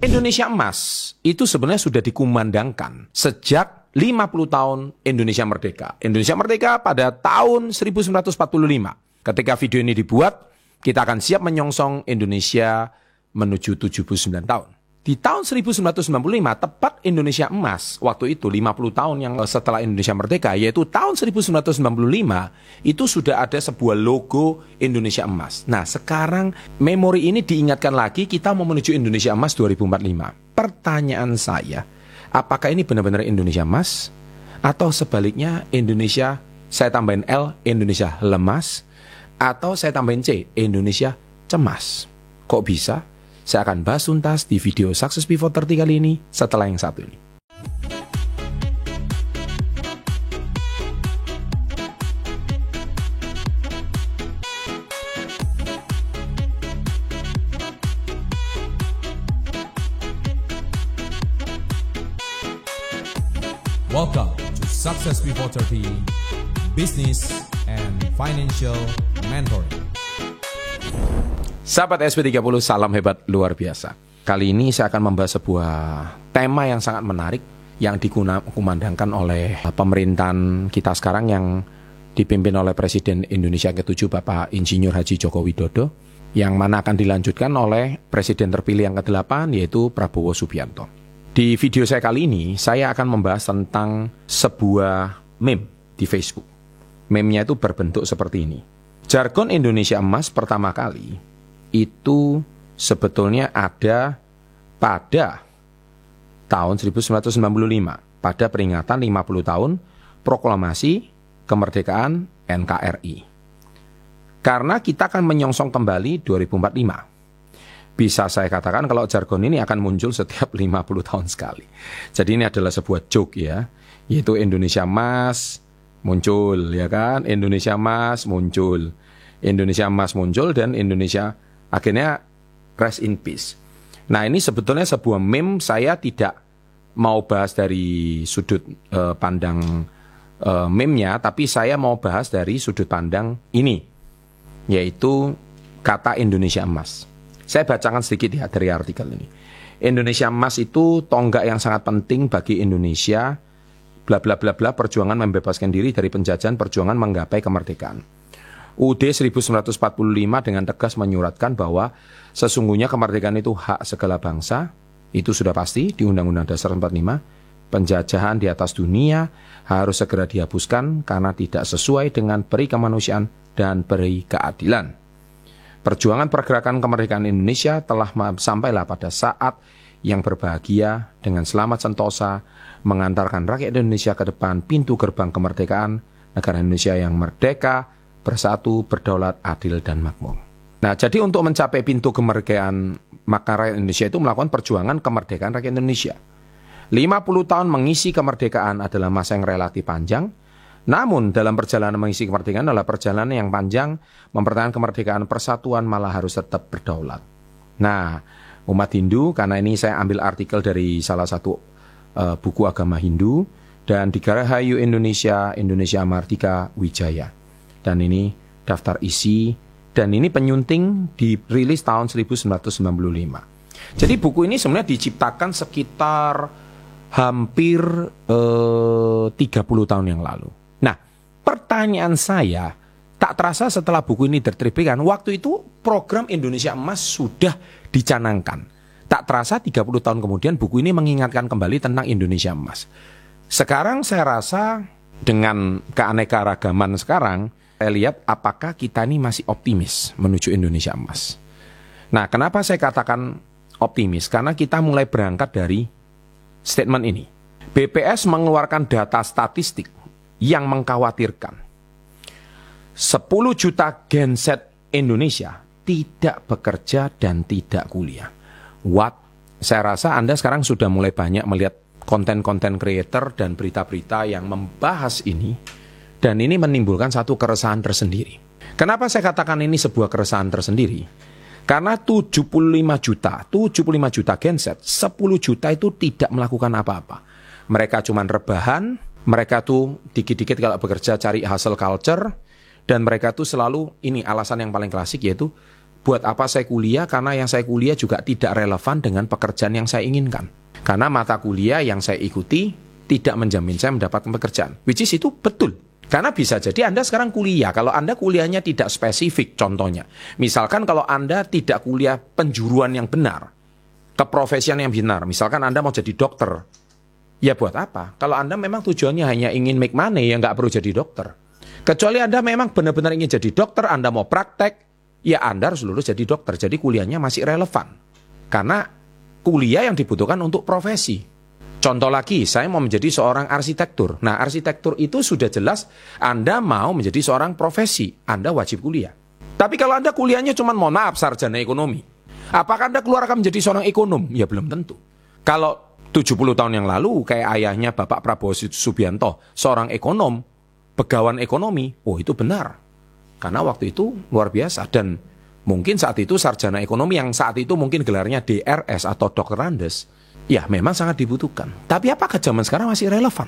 Indonesia Emas itu sebenarnya sudah dikumandangkan sejak 50 tahun Indonesia Merdeka. Indonesia Merdeka pada tahun 1945. Ketika video ini dibuat, kita akan siap menyongsong Indonesia menuju 79 tahun. Di tahun 1995, tepat Indonesia Emas, waktu itu 50 tahun yang setelah Indonesia Merdeka, yaitu tahun 1995, itu sudah ada sebuah logo Indonesia Emas. Nah, sekarang memori ini diingatkan lagi, kita mau menuju Indonesia Emas 2045. Pertanyaan saya, apakah ini benar-benar Indonesia Emas? Atau sebaliknya Indonesia, saya tambahin L, Indonesia lemas? Atau saya tambahin C, Indonesia cemas? Kok bisa? Saya akan bahas tuntas di video Success Before 30 kali ini setelah yang satu ini. Welcome to Success Before 30 Business and Financial Mentoring. Sahabat SP30, salam hebat luar biasa. Kali ini saya akan membahas sebuah tema yang sangat menarik yang dikumandangkan oleh pemerintahan kita sekarang yang dipimpin oleh Presiden Indonesia ke-7 Bapak Insinyur Haji Joko Widodo, yang mana akan dilanjutkan oleh Presiden terpilih yang ke-8 yaitu Prabowo Subianto. Di video saya kali ini, saya akan membahas tentang sebuah meme di Facebook. Meme-nya itu berbentuk seperti ini. Jargon Indonesia Emas pertama kali itu sebetulnya ada pada tahun 1995, pada peringatan 50 tahun proklamasi kemerdekaan NKRI. Karena kita akan menyongsong kembali 2045. Bisa saya katakan kalau jargon ini akan muncul setiap 50 tahun sekali. Jadi ini adalah sebuah joke ya, yaitu Indonesia Emas muncul, ya kan? Indonesia Emas muncul. Indonesia Emas muncul dan Indonesia akhirnya rest in peace. Nah, ini sebetulnya sebuah meme. Saya tidak mau bahas dari sudut pandang meme-nya, tapi saya mau bahas dari sudut pandang ini, yaitu kata Indonesia Emas. Saya bacakan sedikit ya dari artikel ini. Indonesia Emas itu tonggak yang sangat penting bagi Indonesia, bla bla bla bla, perjuangan membebaskan diri dari penjajahan, perjuangan menggapai kemerdekaan. UUD 1945 dengan tegas menyuratkan bahwa sesungguhnya kemerdekaan itu hak segala bangsa, itu sudah pasti di Undang-Undang Dasar 45. Penjajahan di atas dunia harus segera dihapuskan karena tidak sesuai dengan peri kemanusiaan dan peri keadilan. Perjuangan pergerakan kemerdekaan Indonesia telah sampailah pada saat yang berbahagia dengan selamat sentosa mengantarkan rakyat Indonesia ke depan pintu gerbang kemerdekaan negara Indonesia yang merdeka, bersatu, berdaulat, adil, dan makmur. Nah, jadi untuk mencapai pintu kemerdekaan, maka rakyat Indonesia itu melakukan perjuangan kemerdekaan rakyat Indonesia. 50 tahun mengisi kemerdekaan adalah masa yang relatif panjang, namun dalam perjalanan mengisi kemerdekaan adalah perjalanan yang panjang, mempertahankan kemerdekaan persatuan malah harus tetap berdaulat. Nah, umat Hindu, karena ini saya ambil artikel dari salah satu buku agama Hindu, dan Digarahayu Indonesia, Indonesia Mardika Wijaya. Dan ini daftar isi, dan ini penyunting dirilis tahun 1995. Jadi buku ini sebenarnya diciptakan sekitar hampir 30 tahun yang lalu. Nah, pertanyaan saya, tak terasa setelah buku ini diterbitkan, waktu itu program Indonesia Emas sudah dicanangkan. Tak terasa 30 tahun kemudian buku ini mengingatkan kembali tentang Indonesia Emas. Sekarang saya rasa dengan keanekaragaman sekarang, saya lihat apakah kita ini masih optimis menuju Indonesia Emas. Nah, kenapa saya katakan optimis? Karena kita mulai berangkat dari statement ini. BPS mengeluarkan data statistik yang mengkhawatirkan 10 juta genset Indonesia tidak bekerja dan tidak kuliah. What? Saya rasa Anda sekarang sudah mulai banyak melihat konten-konten creator dan berita-berita yang membahas ini. Dan ini menimbulkan satu keresahan tersendiri. Kenapa saya katakan ini sebuah keresahan tersendiri? Karena 75 juta genset, 10 juta itu tidak melakukan apa-apa. Mereka cuma rebahan, mereka tuh dikit-dikit kalau bekerja cari hustle culture, dan mereka tuh selalu, ini alasan yang paling klasik yaitu Buat apa saya kuliah? Karena yang saya kuliah juga tidak relevan dengan pekerjaan yang saya inginkan. Karena mata kuliah yang saya ikuti tidak menjamin saya mendapatkan pekerjaan. Which is itu betul. Karena bisa jadi Anda sekarang kuliah. Kalau Anda kuliahnya tidak spesifik contohnya. Misalkan kalau Anda tidak kuliah penjuruan yang benar, keprofesian yang benar. Misalkan Anda mau jadi dokter. Ya buat apa? Kalau Anda memang tujuannya hanya ingin make money, ya nggak perlu jadi dokter. Kecuali Anda memang benar-benar ingin jadi dokter, Anda mau praktek, ya Anda harus lulus jadi dokter. Jadi kuliahnya masih relevan. Karena kuliah yang dibutuhkan untuk profesi. Contoh lagi, saya mau menjadi seorang arsitektur. Nah, arsitektur itu sudah jelas Anda mau menjadi seorang profesi. Anda wajib kuliah. Tapi kalau Anda kuliahnya cuma mohon maaf sarjana ekonomi, apakah Anda keluar akan menjadi seorang ekonom? Ya belum tentu. Kalau 70 tahun yang lalu kayak ayahnya Bapak Prabowo Subianto, seorang ekonom, pegawan ekonomi, oh itu benar. Karena waktu itu luar biasa dan mungkin saat itu sarjana ekonomi yang saat itu mungkin gelarnya DRS atau Dr. Andes, ya memang sangat dibutuhkan. Tapi apakah zaman sekarang masih relevan?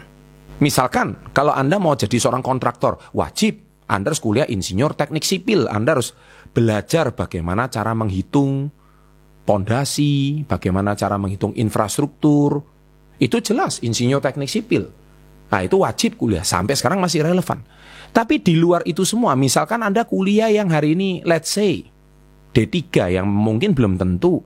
Misalkan kalau Anda mau jadi seorang kontraktor, wajib Anda harus kuliah insinyur teknik sipil. Anda harus belajar bagaimana cara menghitung pondasi, bagaimana cara menghitung infrastruktur. Itu jelas insinyur teknik sipil. Nah itu wajib kuliah, sampai sekarang masih relevan. Tapi di luar itu semua, misalkan Anda kuliah yang hari ini, let's say, D3 yang mungkin belum tentu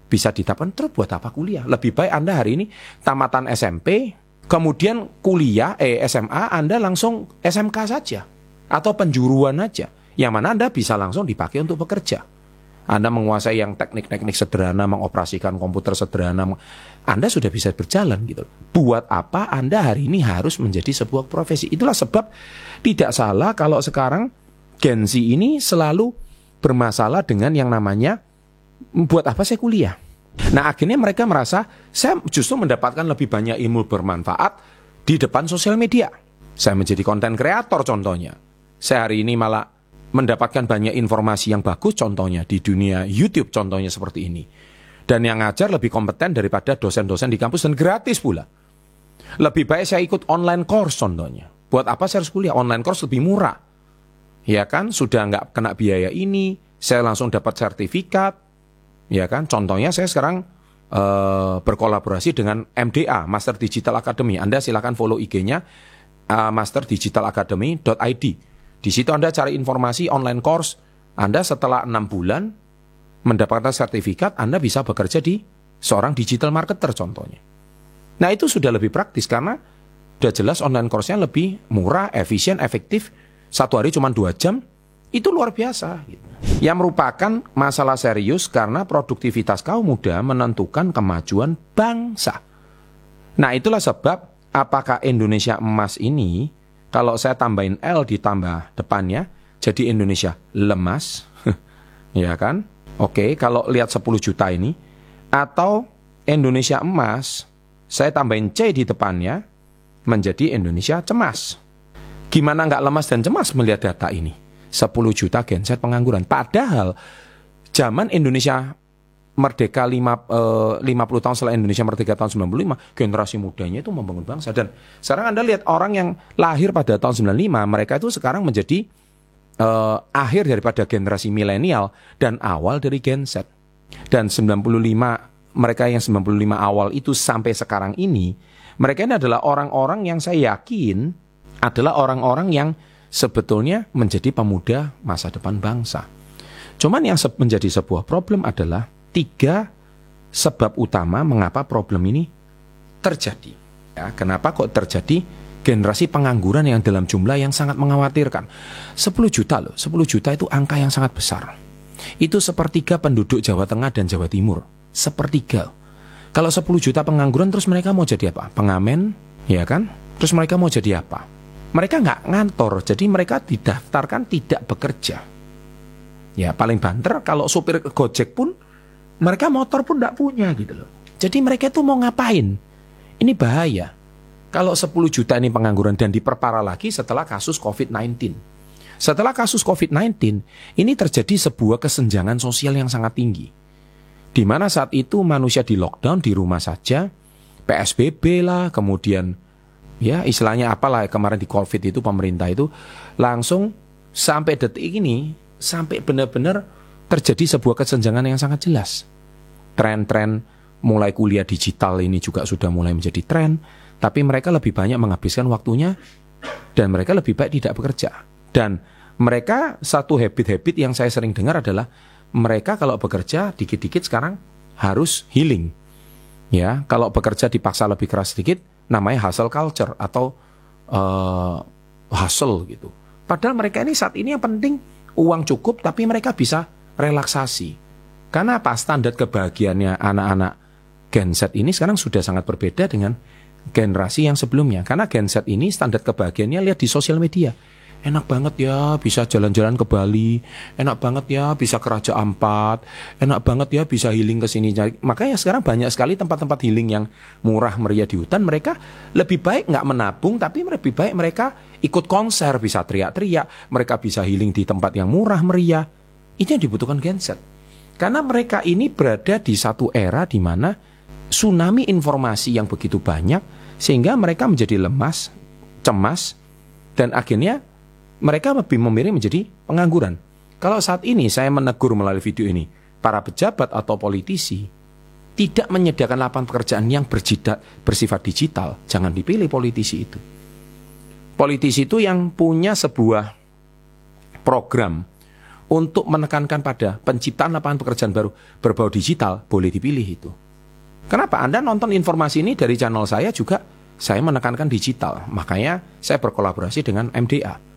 bisa didapatkan, terus buat apa kuliah? Lebih baik Anda hari ini tamatan SMP, kemudian kuliah, SMA, Anda langsung SMK saja. Atau penjuruan aja. Yang mana Anda bisa langsung dipakai untuk bekerja. Anda menguasai yang teknik-teknik sederhana, mengoperasikan komputer sederhana, Anda sudah bisa berjalan gitu. Buat apa Anda hari ini harus menjadi sebuah profesi? Itulah sebab tidak salah kalau sekarang Gen Z ini selalu bermasalah dengan yang namanya buat apa saya kuliah? Nah akhirnya mereka merasa saya justru mendapatkan lebih banyak ilmu bermanfaat di depan sosial media. Saya menjadi konten kreator contohnya. Saya hari ini malah mendapatkan banyak informasi yang bagus contohnya di dunia YouTube contohnya seperti ini. Dan yang ngajar lebih kompeten daripada dosen-dosen di kampus dan gratis pula. Lebih baik saya ikut online course contohnya. Buat apa saya harus kuliah? Online course lebih murah. Ya kan, sudah nggak kena biaya ini, saya langsung dapat sertifikat. Ya kan, contohnya saya sekarang berkolaborasi dengan MDA, Master Digital Academy. Anda silakan follow IG-nya masterdigitalacademy.id. Di situ Anda cari informasi online course. Anda setelah 6 bulan mendapatkan sertifikat, Anda bisa bekerja di seorang digital marketer contohnya. Nah itu sudah lebih praktis karena sudah jelas online course-nya lebih murah, efisien, efektif. Satu hari cuma 2 jam, itu luar biasa. Yang merupakan masalah serius karena produktivitas kaum muda menentukan kemajuan bangsa. Nah itulah sebab apakah Indonesia emas ini, kalau saya tambahin L ditambah depannya, jadi Indonesia lemas, ya kan? Oke, kalau lihat 10 juta ini, atau Indonesia emas, saya tambahin C di depannya, menjadi Indonesia cemas. Gimana nggak lemas dan cemas melihat data ini? 10 juta Gen Z pengangguran. Padahal, zaman Indonesia merdeka 50 tahun setelah Indonesia merdeka tahun 95, generasi mudanya itu membangun bangsa. Dan sekarang Anda lihat orang yang lahir pada tahun 95, mereka itu sekarang menjadi akhir daripada generasi milenial dan awal dari Gen Z. Dan 95, mereka yang 95 awal itu sampai sekarang ini, mereka ini adalah orang-orang yang saya yakin adalah orang-orang yang sebetulnya menjadi pemuda masa depan bangsa. Cuman yang menjadi sebuah problem adalah 3 sebab utama mengapa problem ini terjadi. Ya, kenapa kok terjadi generasi pengangguran yang dalam jumlah yang sangat mengkhawatirkan. 10 juta loh, 10 juta itu angka yang sangat besar. Itu sepertiga penduduk Jawa Tengah dan Jawa Timur. Sepertiga. Kalau 10 juta pengangguran terus mereka mau jadi apa? Pengamen, ya kan? Terus mereka mau jadi apa? Mereka nggak ngantor, jadi mereka didaftarkan tidak bekerja. Ya paling banter kalau supir Gojek pun mereka motor pun tidak punya gitu loh. Jadi mereka itu mau ngapain? Ini bahaya. Kalau 10 juta ini pengangguran dan diperparah lagi setelah kasus COVID-19. Setelah kasus COVID-19, ini terjadi sebuah kesenjangan sosial yang sangat tinggi. Di mana saat itu manusia di lockdown di rumah saja, PSBB lah, kemudian ya istilahnya apalah kemarin di COVID itu pemerintah itu langsung sampai detik ini, sampai benar-benar terjadi sebuah kesenjangan yang sangat jelas. Tren-tren mulai kuliah digital ini juga sudah mulai menjadi tren, tapi mereka lebih banyak menghabiskan waktunya dan mereka lebih baik tidak bekerja. Dan mereka satu habit-habit yang saya sering dengar adalah mereka kalau bekerja dikit-dikit sekarang harus healing. Ya, kalau bekerja dipaksa lebih keras sedikit namanya hustle culture atau hustle gitu. Padahal mereka ini saat ini yang penting uang cukup tapi mereka bisa relaksasi. Karena apa? Standar kebahagiaannya anak-anak Gen Z ini sekarang sudah sangat berbeda dengan generasi yang sebelumnya. Karena Gen Z ini standar kebahagiaannya lihat di sosial media. Enak banget ya bisa jalan-jalan ke Bali, enak banget ya bisa ke Raja Ampat, enak banget ya bisa healing ke sini. Makanya sekarang banyak sekali tempat-tempat healing yang murah meriah di hutan. Mereka lebih baik nggak menabung, tapi lebih baik mereka ikut konser, bisa teriak-teriak, mereka bisa healing di tempat yang murah meriah. Itu yang dibutuhkan Gen Z. Karena mereka ini berada di satu era di mana tsunami informasi yang begitu banyak sehingga mereka menjadi lemas, cemas, dan akhirnya mereka lebih memilih menjadi pengangguran. Kalau saat ini saya menegur melalui video ini, para pejabat atau politisi tidak menyediakan lapangan pekerjaan yang bersifat digital, jangan dipilih politisi itu. Politisi itu yang punya sebuah program untuk menekankan pada penciptaan lapangan pekerjaan baru berbau digital, boleh dipilih itu. Kenapa? Anda nonton informasi ini dari channel saya juga, saya menekankan digital. Makanya saya berkolaborasi dengan MDA.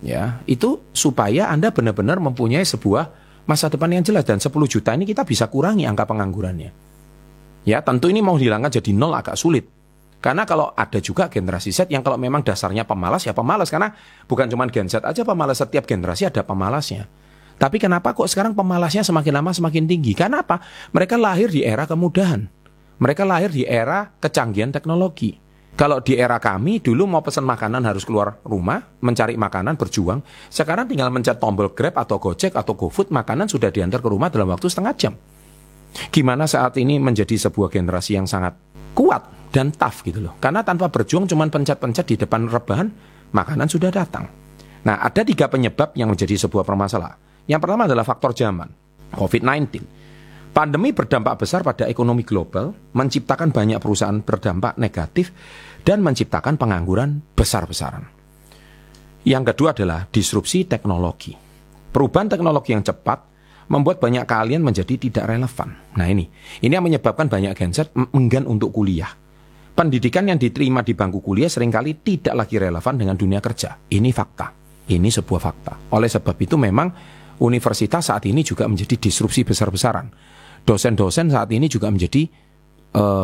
Ya, itu supaya Anda benar-benar mempunyai sebuah masa depan yang jelas. Dan 10 juta ini kita bisa kurangi angka penganggurannya. Ya, tentu ini mau dihilangkan jadi nol agak sulit. Karena kalau ada juga generasi Z yang kalau memang dasarnya pemalas, ya pemalas. Karena bukan cuma Gen Z aja pemalas, setiap generasi ada pemalasnya. Tapi kenapa kok sekarang pemalasnya semakin lama semakin tinggi? Karena apa? Mereka lahir di era kemudahan. Mereka lahir di era kecanggihan teknologi. Kalau di era kami, dulu mau pesan makanan harus keluar rumah, mencari makanan, berjuang. Sekarang tinggal mencet tombol Grab atau Gojek atau GoFood, makanan sudah diantar ke rumah dalam waktu setengah jam. Gimana saat ini menjadi sebuah generasi yang sangat kuat dan tough gitu loh. Karena tanpa berjuang cuman pencet-pencet di depan rebahan, makanan sudah datang. Nah, ada 3 penyebab yang menjadi sebuah permasalahan. Yang pertama adalah faktor zaman, COVID-19. Pandemi berdampak besar pada ekonomi global, menciptakan banyak perusahaan berdampak negatif, dan menciptakan pengangguran besar-besaran. Yang kedua adalah disrupsi teknologi. Perubahan teknologi yang cepat membuat banyak keahlian menjadi tidak relevan. Nah ini yang menyebabkan banyak Gen Z enggan untuk kuliah. Pendidikan yang diterima di bangku kuliah seringkali tidak lagi relevan dengan dunia kerja. Ini fakta, ini sebuah fakta. Oleh sebab itu memang universitas saat ini juga menjadi disrupsi besar-besaran. Dosen-dosen saat ini juga menjadi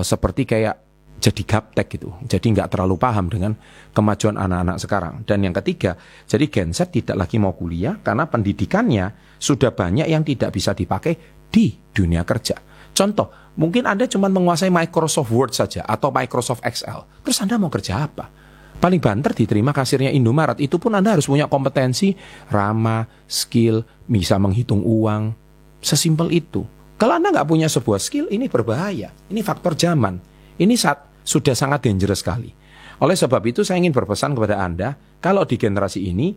seperti kayak jadi gaptek gitu. Jadi nggak terlalu paham dengan kemajuan anak-anak sekarang. Dan yang ketiga, jadi Gen Z tidak lagi mau kuliah karena pendidikannya sudah banyak yang tidak bisa dipakai di dunia kerja. Contoh, mungkin Anda cuma menguasai Microsoft Word saja atau Microsoft Excel. Terus Anda mau kerja apa? Paling banter diterima kasirnya Indomaret. Itu pun Anda harus punya kompetensi, ramah, skill, bisa menghitung uang. Sesimpel itu. Kalau Anda nggak punya sebuah skill, ini berbahaya. Ini faktor zaman. Ini sudah sangat dangerous sekali. Oleh sebab itu saya ingin berpesan kepada Anda, kalau di generasi ini,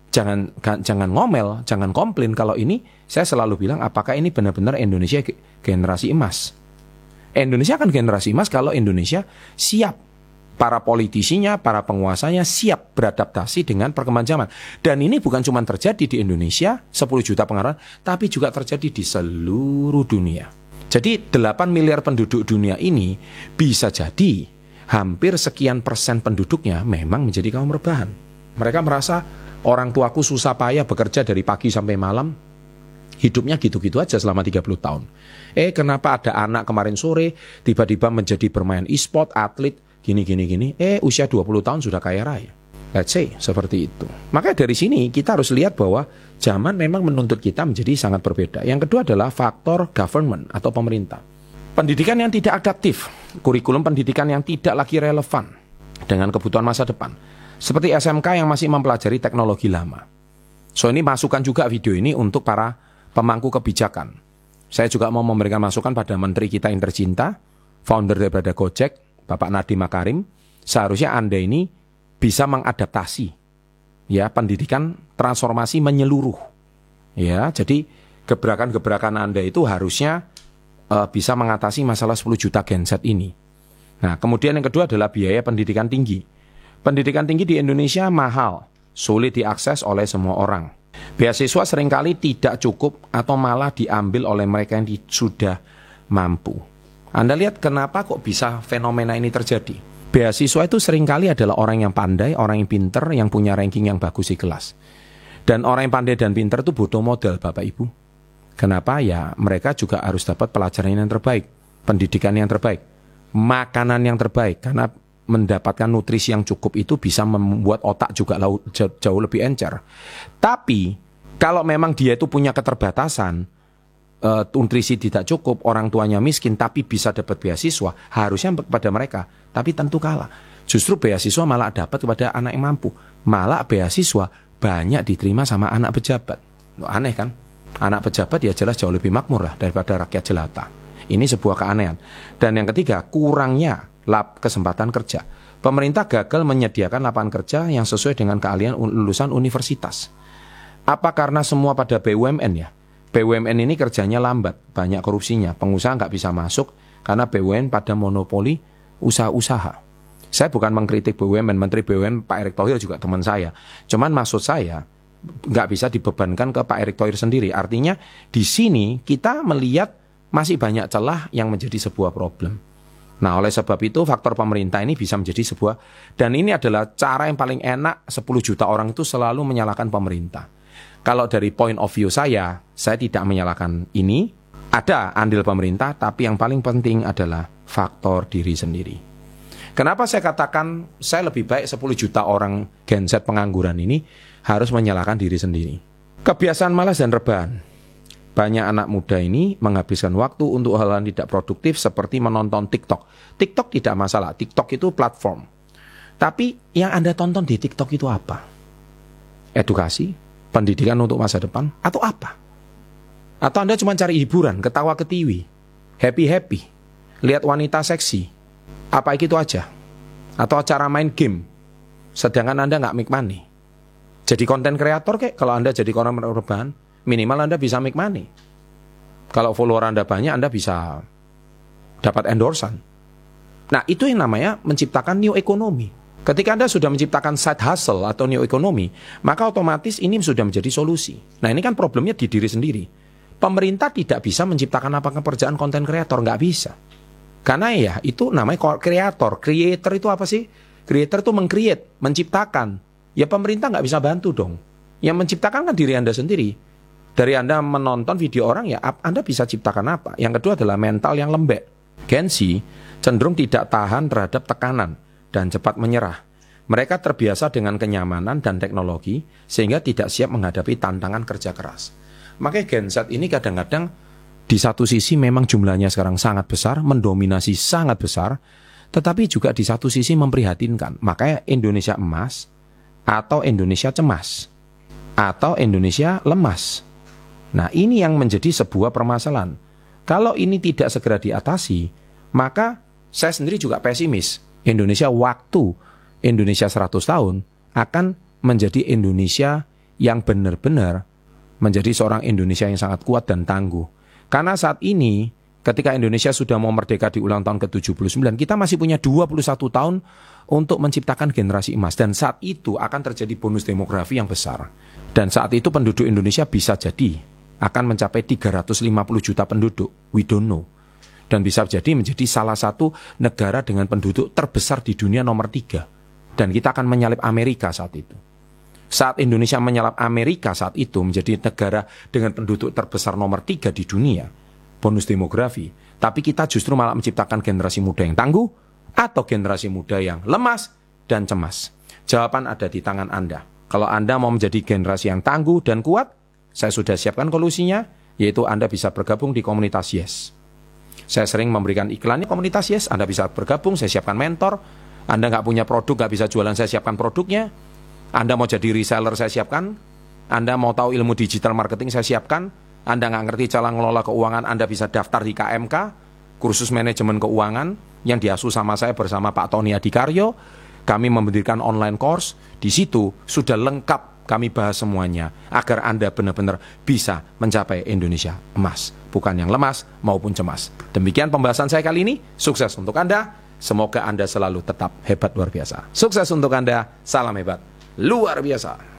jangan ngomel, jangan komplain. Kalau ini, saya selalu bilang, apakah ini benar-benar Indonesia generasi emas? Indonesia akan generasi emas kalau Indonesia siap. Para politisinya, para penguasanya siap beradaptasi dengan perkembangan zaman. Dan ini bukan cuma terjadi di Indonesia, 10 juta pengangguran, tapi juga terjadi di seluruh dunia. Jadi 8 miliar penduduk dunia ini bisa jadi hampir sekian persen penduduknya memang menjadi kaum rebahan. Mereka merasa orang tuaku susah payah bekerja dari pagi sampai malam, hidupnya gitu-gitu aja selama 30 tahun. Kenapa ada anak kemarin sore tiba-tiba menjadi bermain e-sport, atlet, gini. Usia 20 tahun sudah kaya raya. Let's say seperti itu. Makanya dari sini kita harus lihat bahwa zaman memang menuntut kita menjadi sangat berbeda. Yang kedua adalah faktor government atau pemerintah. Pendidikan yang tidak adaptif, kurikulum pendidikan yang tidak lagi relevan dengan kebutuhan masa depan. Seperti SMK yang masih mempelajari teknologi lama. So ini masukan juga video ini untuk para pemangku kebijakan. Saya juga mau memberikan masukan pada menteri kita yang tercinta, founder daripada Gojek, Bapak Nadiem Makarim. Seharusnya Anda ini bisa mengadaptasi ya pendidikan transformasi menyeluruh. Ya, jadi gebrakan-gebrakan Anda itu harusnya bisa mengatasi masalah 10 juta genset ini. Nah, kemudian yang kedua adalah biaya pendidikan tinggi. Pendidikan tinggi di Indonesia mahal, sulit diakses oleh semua orang. Beasiswa seringkali tidak cukup atau malah diambil oleh mereka yang sudah mampu. Anda lihat kenapa kok bisa fenomena ini terjadi? Beasiswa itu seringkali adalah orang yang pandai, orang yang pinter, yang punya ranking yang bagus di kelas. Dan orang yang pandai dan pinter itu butuh modal, Bapak Ibu. Kenapa? Ya mereka juga harus dapat pelajaran yang terbaik, pendidikan yang terbaik, makanan yang terbaik. Karena mendapatkan nutrisi yang cukup itu bisa membuat otak juga jauh lebih encer. Tapi kalau memang dia itu punya keterbatasan, nutrisi tidak cukup, orang tuanya miskin tapi bisa dapat beasiswa, harusnya kepada mereka. Tapi tentu kalah. Justru beasiswa malah dapat kepada anak yang mampu. Malah beasiswa banyak diterima sama anak pejabat. Aneh kan? Anak pejabat ya jelas jauh lebih makmur lah daripada rakyat jelata. Ini sebuah keanehan. Dan yang ketiga, kurangnya kesempatan kerja. Pemerintah gagal menyediakan lapangan kerja yang sesuai dengan keahlian lulusan universitas. Apa karena semua pada BUMN ya? BUMN ini kerjanya lambat, banyak korupsinya. Pengusaha nggak bisa masuk karena BUMN pada monopoli usaha-usaha. Saya bukan mengkritik BUMN, Menteri BUMN Pak Erick Thohir juga teman saya. Cuman maksud saya, nggak bisa dibebankan ke Pak Erick Thohir sendiri. Artinya di sini kita melihat masih banyak celah yang menjadi sebuah problem. Nah, oleh sebab itu faktor pemerintah ini bisa menjadi sebuah, dan ini adalah cara yang paling enak 10 juta orang itu selalu menyalahkan pemerintah. Kalau dari point of view saya tidak menyalahkan ini. Ada andil pemerintah, tapi yang paling penting adalah faktor diri sendiri. Kenapa saya katakan saya lebih baik 10 juta orang Gen Z pengangguran ini harus menyalahkan diri sendiri. Kebiasaan malas dan rebahan. Banyak anak muda ini menghabiskan waktu untuk hal-hal tidak produktif seperti menonton TikTok. TikTok tidak masalah, TikTok itu platform. Tapi yang Anda tonton di TikTok itu apa? Edukasi, pendidikan untuk masa depan, atau apa? Atau Anda cuma cari hiburan, ketawa ketiwi, happy-happy, lihat wanita seksi, apa itu aja? Atau acara main game, sedangkan Anda nggak make money. Jadi konten kreator kayak kalau Anda jadi orang rebahan, minimal Anda bisa make money. Kalau follower Anda banyak, Anda bisa dapat endorsan. Nah, itu yang namanya menciptakan new economy. Ketika Anda sudah menciptakan side hustle atau new economy, maka otomatis ini sudah menjadi solusi. Nah, ini kan problemnya di diri sendiri. Pemerintah tidak bisa menciptakan apa pekerjaan konten kreator, nggak bisa. Karena ya, itu namanya kreator. Creator itu apa sih? Creator itu meng-create, menciptakan. Ya pemerintah nggak bisa bantu dong. Yang menciptakan kan diri Anda sendiri. Dari Anda menonton video orang, ya Anda bisa ciptakan apa? Yang kedua adalah mental yang lembek. Gen Z cenderung tidak tahan terhadap tekanan dan cepat menyerah. Mereka terbiasa dengan kenyamanan dan teknologi sehingga tidak siap menghadapi tantangan kerja keras. Makanya Gen Z ini kadang-kadang di satu sisi memang jumlahnya sekarang sangat besar, mendominasi sangat besar, tetapi juga di satu sisi memprihatinkan. Makanya Indonesia emas atau Indonesia cemas atau Indonesia lemas. Nah, ini yang menjadi sebuah permasalahan. Kalau ini tidak segera diatasi, maka saya sendiri juga pesimis. Indonesia waktu Indonesia 100 tahun akan menjadi Indonesia yang benar-benar menjadi seorang Indonesia yang sangat kuat dan tangguh. Karena saat ini ketika Indonesia sudah mau merdeka di ulang tahun ke-79, kita masih punya 21 tahun untuk menciptakan generasi emas. Dan saat itu akan terjadi bonus demografi yang besar. Dan saat itu penduduk Indonesia bisa jadi akan mencapai 350 juta penduduk. We don't know. Dan bisa jadi menjadi salah satu negara dengan penduduk terbesar di dunia nomor 3. Dan kita akan menyalip Amerika saat itu. Saat Indonesia menyalip Amerika saat itu menjadi negara dengan penduduk terbesar nomor 3 di dunia, bonus demografi. Tapi kita justru malah menciptakan generasi muda yang tangguh atau generasi muda yang lemas dan cemas. Jawaban ada di tangan Anda. Kalau Anda mau menjadi generasi yang tangguh dan kuat, saya sudah siapkan solusinya, yaitu Anda bisa bergabung di komunitas Yes. Saya sering memberikan iklannya komunitas Yes, Anda bisa bergabung, saya siapkan mentor. Anda nggak punya produk, nggak bisa jualan, saya siapkan produknya. Anda mau jadi reseller, saya siapkan. Anda mau tahu ilmu digital marketing, saya siapkan. Anda nggak ngerti cara ngelola keuangan, Anda bisa daftar di KMK, kursus manajemen keuangan, yang diasuh sama saya bersama Pak Tony Adikaryo. Kami memberikan online course, di situ sudah lengkap kami bahas semuanya agar Anda benar-benar bisa mencapai Indonesia emas, bukan yang lemas maupun cemas. Demikian pembahasan saya kali ini. Sukses untuk Anda. Semoga Anda selalu tetap hebat luar biasa. Sukses untuk Anda. Salam hebat luar biasa.